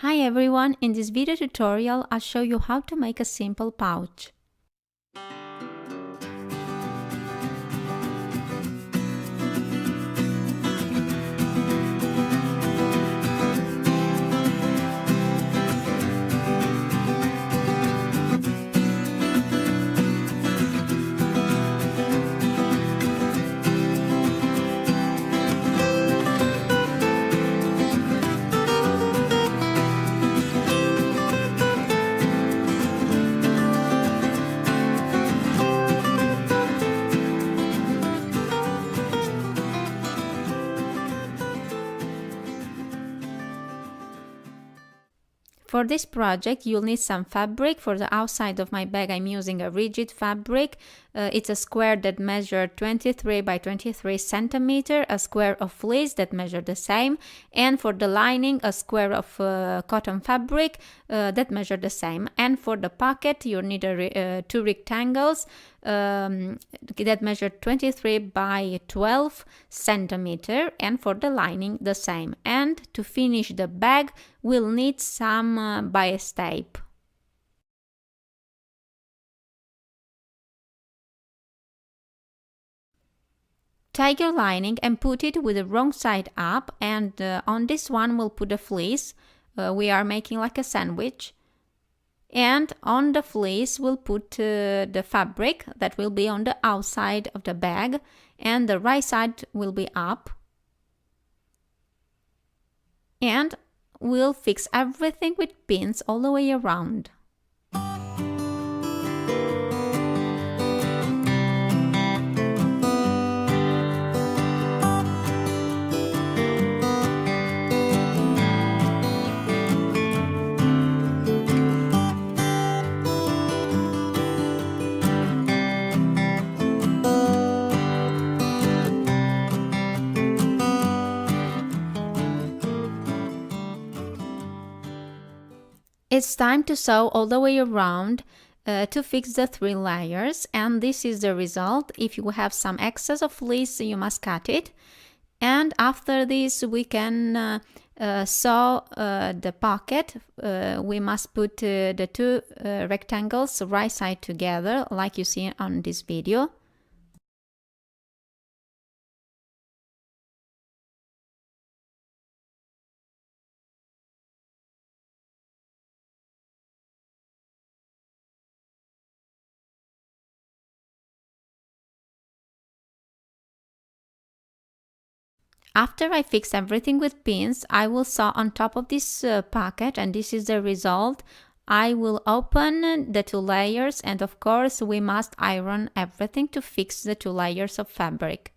Hi everyone, in this video tutorial I'll show you how to make a simple pouch. For this project you'll need some fabric. For the outside of my bag I'm using a rigid fabric. It's a square that measured 23 by 23 centimeter, a square of fleece that measured the same, and for the lining a square of cotton fabric that measured the same. And for the pocket you need two rectangles that measure 23 by 12 centimeter, and for the lining the same. And to finish the bag we'll need some bias tape. Take your lining and put it with the wrong side up, and on this one we'll put a fleece. We are making like a sandwich. And on the fleece we'll put the fabric that will be on the outside of the bag, and the right side will be up. And we'll fix everything with pins all the way around. It's time to sew all the way around to fix the 3 layers, and this is the result. If you have some excess of fleece you must cut it, and after this we can sew the pocket. We must put the two rectangles right side together like you see on this video. After I fix everything with pins, I will sew on top of this pocket, and this is the result. I will open the 2 layers, and of course we must iron everything to fix the 2 layers of fabric.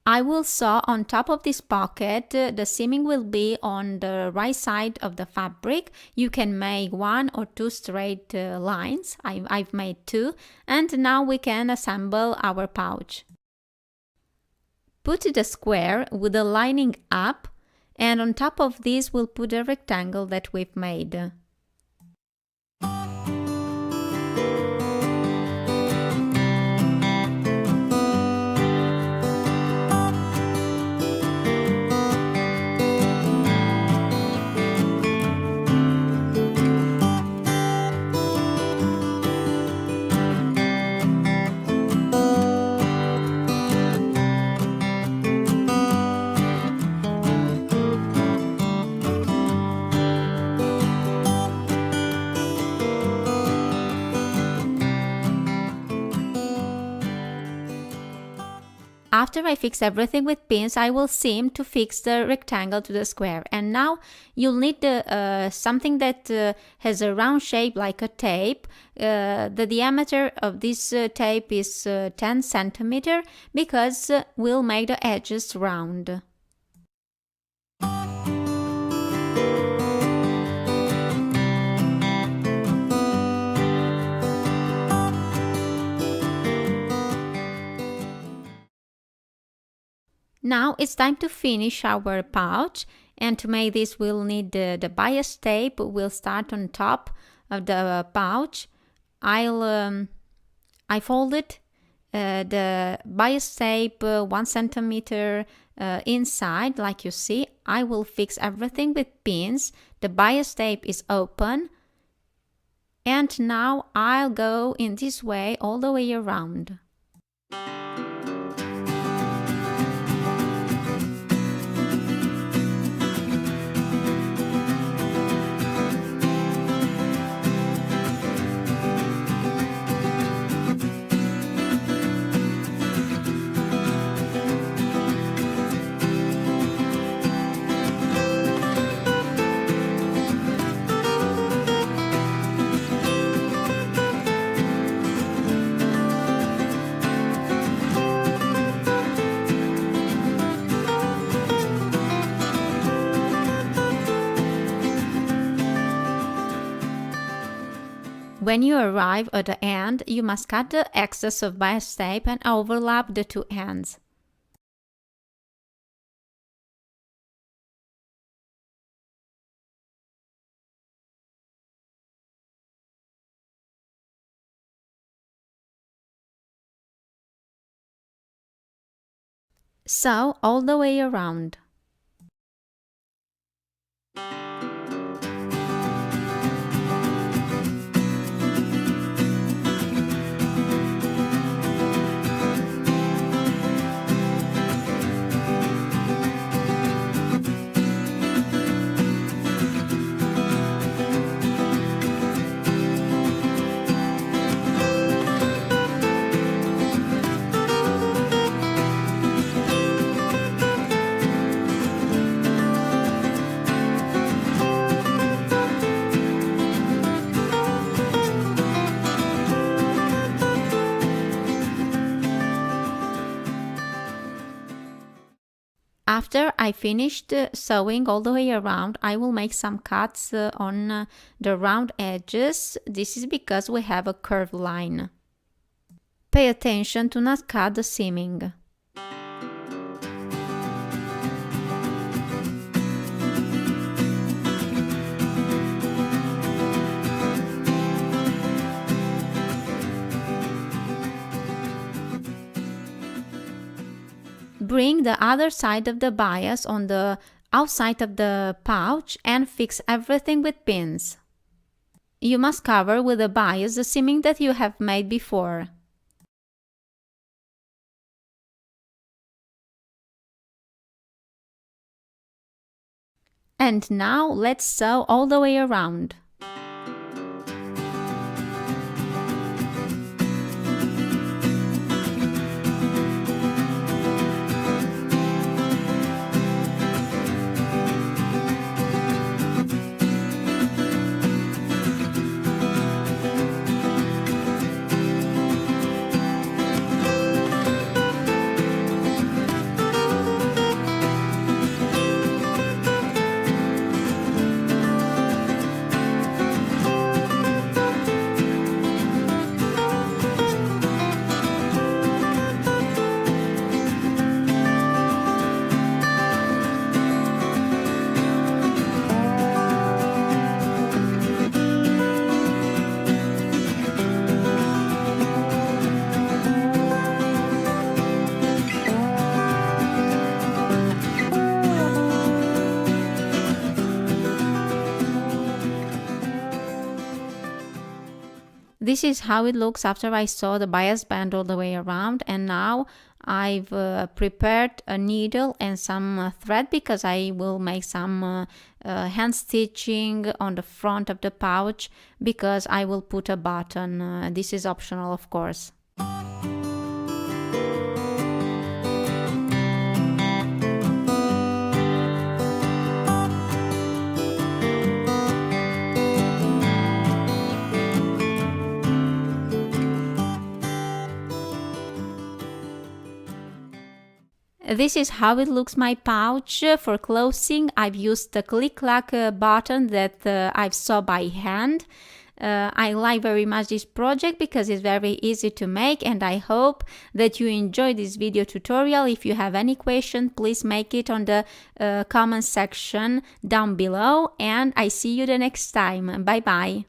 I will sew on top of this pocket. The seaming will be on the right side of the fabric. You can make 1 or 2 straight lines. I've made 2, and now we can assemble our pouch. Put the square with the lining up, and on top of this we'll put a rectangle that we've made. After I fix everything with pins, I will seam to fix the rectangle to the square. And now you'll need something that has a round shape like a tape. The diameter of this tape is 10 centimeter because we'll make the edges round. Now it's time to finish our pouch, and to make this we'll need the bias tape. We'll start on top of the pouch. I folded the bias tape 1 centimeter inside, like you see. I will fix everything with pins. The bias tape is open, and now I'll go in this way all the way around. When you arrive at the end, you must cut the excess of bias tape and overlap the two ends. So, all the way around. After I finished sewing all the way around, I will make some cuts on the round edges. This is because we have a curved line. Pay attention to not cut the seaming. Bring the other side of the bias on the outside of the pouch and fix everything with pins. You must cover with the bias the seaming that you have made before. And now let's sew all the way around. This is how it looks after I sew the bias band all the way around, and now I've prepared a needle and some thread because I will make some hand stitching on the front of the pouch because I will put a button. This is optional, of course. This is how it looks my pouch. For closing, I've used the click-clack button that I've sewed by hand. I like very much this project because it's very easy to make, and I hope that you enjoy this video tutorial. If you have any question, please make it on the comment section down below, and I see you the next time. Bye bye.